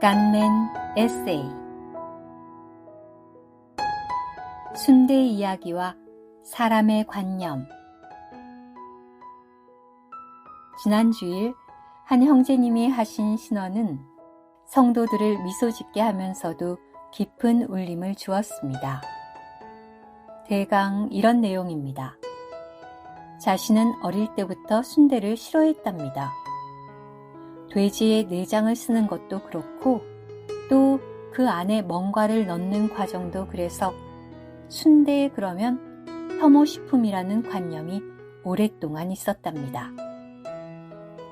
간맨 에세이 순대 이야기와 사람의 관념. 지난 주일 한 형제님이 하신 신언은 성도들을 미소 짓게 하면서도 깊은 울림을 주었습니다. 대강 이런 내용입니다. 자신은 어릴 때부터 순대를 싫어했답니다. 돼지의 내장을 쓰는 것도 그렇고 또 그 안에 뭔가를 넣는 과정도 그래서 순대에 그러면 혐오식품이라는 관념이 오랫동안 있었답니다.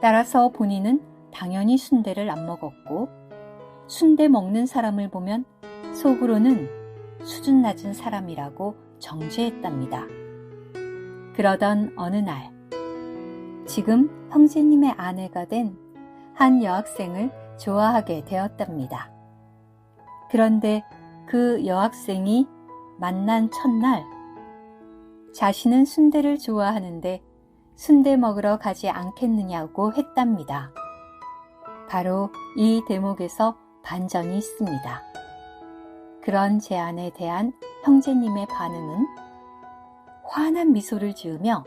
따라서 본인은 당연히 순대를 안 먹었고 순대 먹는 사람을 보면 속으로는 수준 낮은 사람이라고 정죄했답니다. 그러던 어느 날 지금 형제님의 아내가 된 한 여학생을 좋아하게 되었답니다. 그런데 그 여학생이 만난 첫날 자신은 순대를 좋아하는데 순대 먹으러 가지 않겠느냐고 했답니다. 바로 이 대목에서 반전이 있습니다. 그런 제안에 대한 형제님의 반응은 환한 미소를 지으며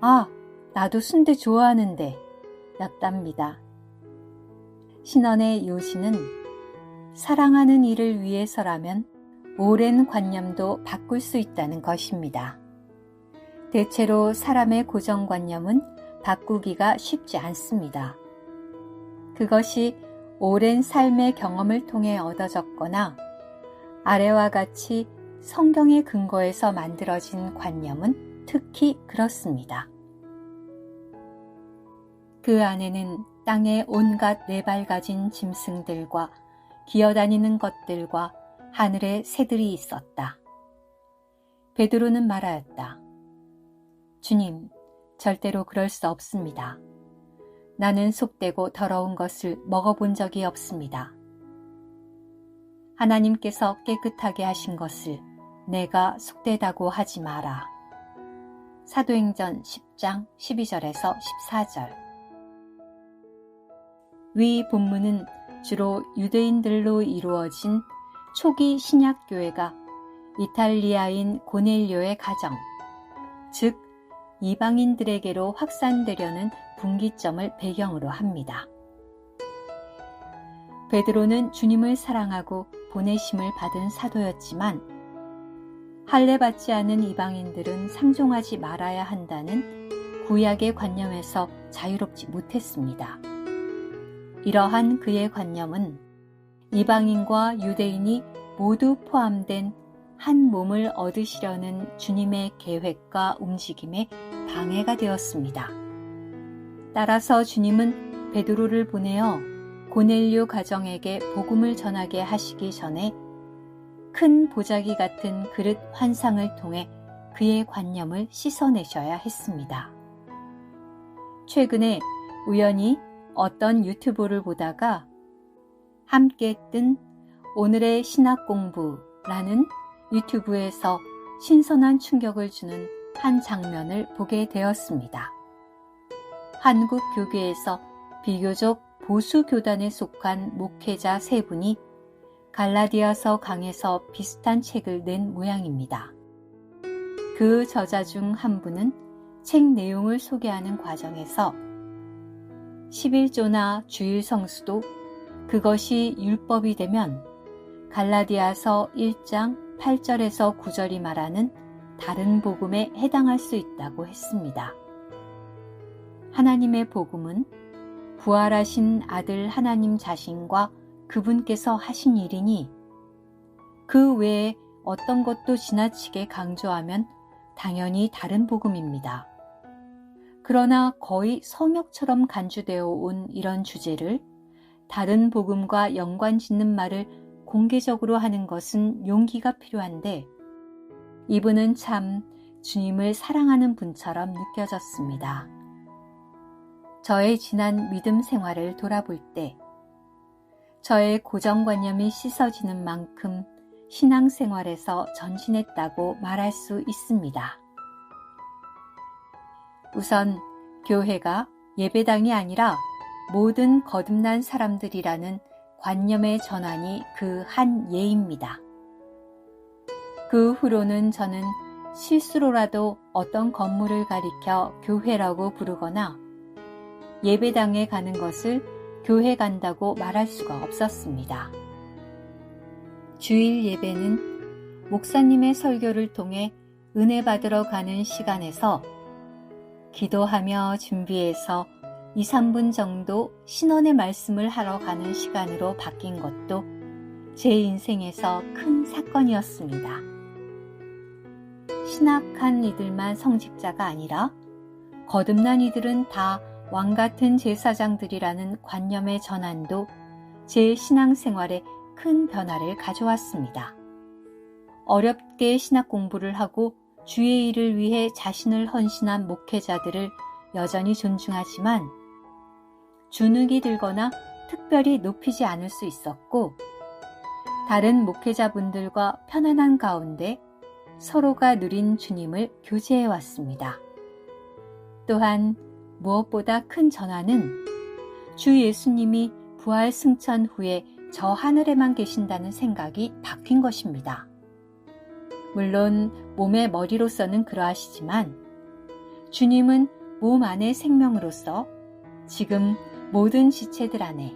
아, 나도 순대 좋아하는데 였답니다. 신언의 요지는 사랑하는 이를 위해서라면 오랜 관념도 바꿀 수 있다는 것입니다. 대체로 사람의 고정관념은 바꾸기가 쉽지 않습니다. 그것이 오랜 삶의 경험을 통해 얻어졌거나 아래와 같이 성경의 근거에서 만들어진 관념은 특히 그렇습니다. 그 안에는 땅에 온갖 네발 가진 짐승들과 기어다니는 것들과 하늘의 새들이 있었다. 베드로는 말하였다. 주님, 절대로 그럴 수 없습니다. 나는 속되고 더러운 것을 먹어본 적이 없습니다. 하나님께서 깨끗하게 하신 것을 내가 속되다고 하지 마라. 사도행전 10장 12절에서 14절. 위 본문은 주로 유대인들로 이루어진 초기 신약교회가 이탈리아인 고넬료의 가정, 즉 이방인들에게로 확산되려는 분기점을 배경으로 합니다. 베드로는 주님을 사랑하고 보내심을 받은 사도였지만 할례받지 않은 이방인들은 상종하지 말아야 한다는 구약의 관념에서 자유롭지 못했습니다. 이러한 그의 관념은 이방인과 유대인이 모두 포함된 한 몸을 얻으시려는 주님의 계획과 움직임에 방해가 되었습니다. 따라서 주님은 베드로를 보내어 고넬료 가정에게 복음을 전하게 하시기 전에 큰 보자기 같은 그릇 환상을 통해 그의 관념을 씻어내셔야 했습니다. 최근에 우연히 어떤 유튜브를 보다가 함께 뜬 오늘의 신학공부라는 유튜브에서 신선한 충격을 주는 한 장면을 보게 되었습니다. 한국 교계에서 비교적 보수 교단에 속한 목회자 세 분이 갈라디아서 강에서 비슷한 책을 낸 모양입니다. 그 저자 중 한 분은 책 내용을 소개하는 과정에서 11조나 주일 성수도 그것이 율법이 되면 갈라디아서 1장 8절에서 9절이 말하는 다른 복음에 해당할 수 있다고 했습니다. 하나님의 복음은 부활하신 아들 하나님 자신과 그분께서 하신 일이니 그 외에 어떤 것도 지나치게 강조하면 당연히 다른 복음입니다. 그러나 거의 성역처럼 간주되어 온 이런 주제를 다른 복음과 연관 짓는 말을 공개적으로 하는 것은 용기가 필요한데 이분은 참 주님을 사랑하는 분처럼 느껴졌습니다. 저의 지난 믿음 생활을 돌아볼 때 저의 고정관념이 씻어지는 만큼 신앙생활에서 전진했다고 말할 수 있습니다. 우선 교회가 예배당이 아니라 모든 거듭난 사람들이라는 관념의 전환이 그 한 예입니다. 그 후로는 저는 실수로라도 어떤 건물을 가리켜 교회라고 부르거나 예배당에 가는 것을 교회 간다고 말할 수가 없었습니다. 주일 예배는 목사님의 설교를 통해 은혜 받으러 가는 시간에서 기도하며 준비해서 2, 3분 정도 신원의 말씀을 하러 가는 시간으로 바뀐 것도 제 인생에서 큰 사건이었습니다. 신학한 이들만 성직자가 아니라 거듭난 이들은 다 왕같은 제사장들이라는 관념의 전환도 제 신앙생활에 큰 변화를 가져왔습니다. 어렵게 신학 공부를 하고 주의 일을 위해 자신을 헌신한 목회자들을 여전히 존중하지만 주눅이 들거나 특별히 높이지 않을 수 있었고, 다른 목회자분들과 편안한 가운데 서로가 누린 주님을 교제해 왔습니다. 또한 무엇보다 큰 전환은 주 예수님이 부활 승천 후에 저 하늘에만 계신다는 생각이 바뀐 것입니다. 물론 몸의 머리로서는 그러하시지만 주님은 몸 안의 생명으로서 지금 모든 지체들 안에,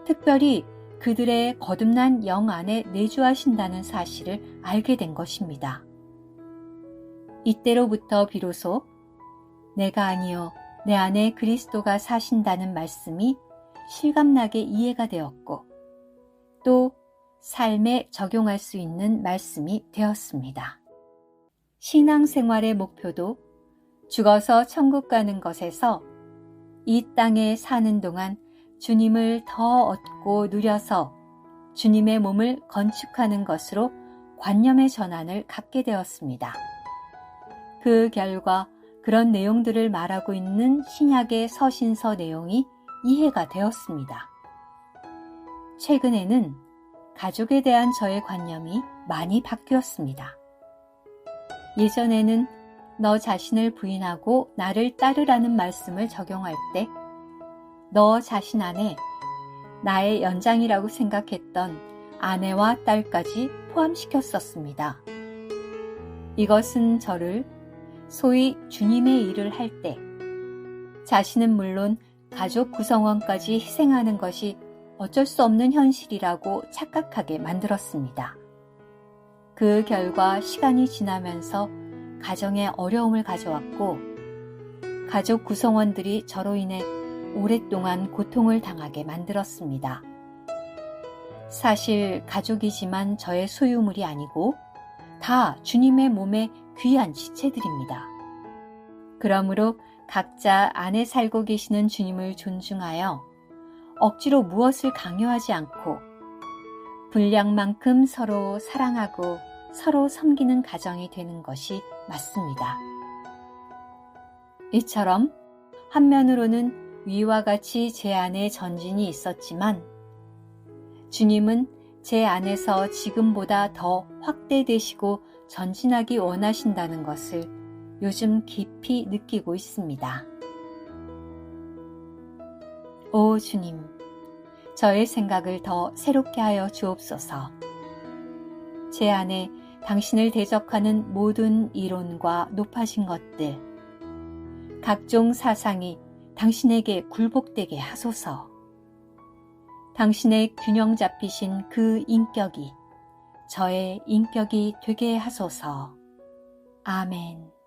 특별히 그들의 거듭난 영 안에 내주하신다는 사실을 알게 된 것입니다. 이때로부터 비로소 내가 아니요 내 안에 그리스도가 사신다는 말씀이 실감나게 이해가 되었고, 또 삶에 적용할 수 있는 말씀이 되었습니다. 신앙생활의 목표도 죽어서 천국 가는 것에서 이 땅에 사는 동안 주님을 더 얻고 누려서 주님의 몸을 건축하는 것으로 관념의 전환을 갖게 되었습니다. 그 결과 그런 내용들을 말하고 있는 신약의 서신서 내용이 이해가 되었습니다. 최근에는 가족에 대한 저의 관념이 많이 바뀌었습니다. 예전에는 너 자신을 부인하고 나를 따르라는 말씀을 적용할 때 너 자신 안에 나의 연장이라고 생각했던 아내와 딸까지 포함시켰었습니다. 이것은 저를 소위 주님의 일을 할 때 자신은 물론 가족 구성원까지 희생하는 것이 어쩔 수 없는 현실이라고 착각하게 만들었습니다. 그 결과 시간이 지나면서 가정에 어려움을 가져왔고, 가족 구성원들이 저로 인해 오랫동안 고통을 당하게 만들었습니다. 사실 가족이지만 저의 소유물이 아니고 다 주님의 몸의 귀한 지체들입니다. 그러므로 각자 안에 살고 계시는 주님을 존중하여 억지로 무엇을 강요하지 않고 분량만큼 서로 사랑하고 서로 섬기는 가정이 되는 것이 맞습니다. 이처럼 한면으로는 위와 같이 제 안에 전진이 있었지만 주님은 제 안에서 지금보다 더 확대되시고 전진하기 원하신다는 것을 요즘 깊이 느끼고 있습니다. 오 주님, 저의 생각을 더 새롭게 하여 주옵소서. 제 안에 당신을 대적하는 모든 이론과 높아진 것들, 각종 사상이 당신에게 굴복되게 하소서. 당신의 균형 잡히신 그 인격이 저의 인격이 되게 하소서. 아멘.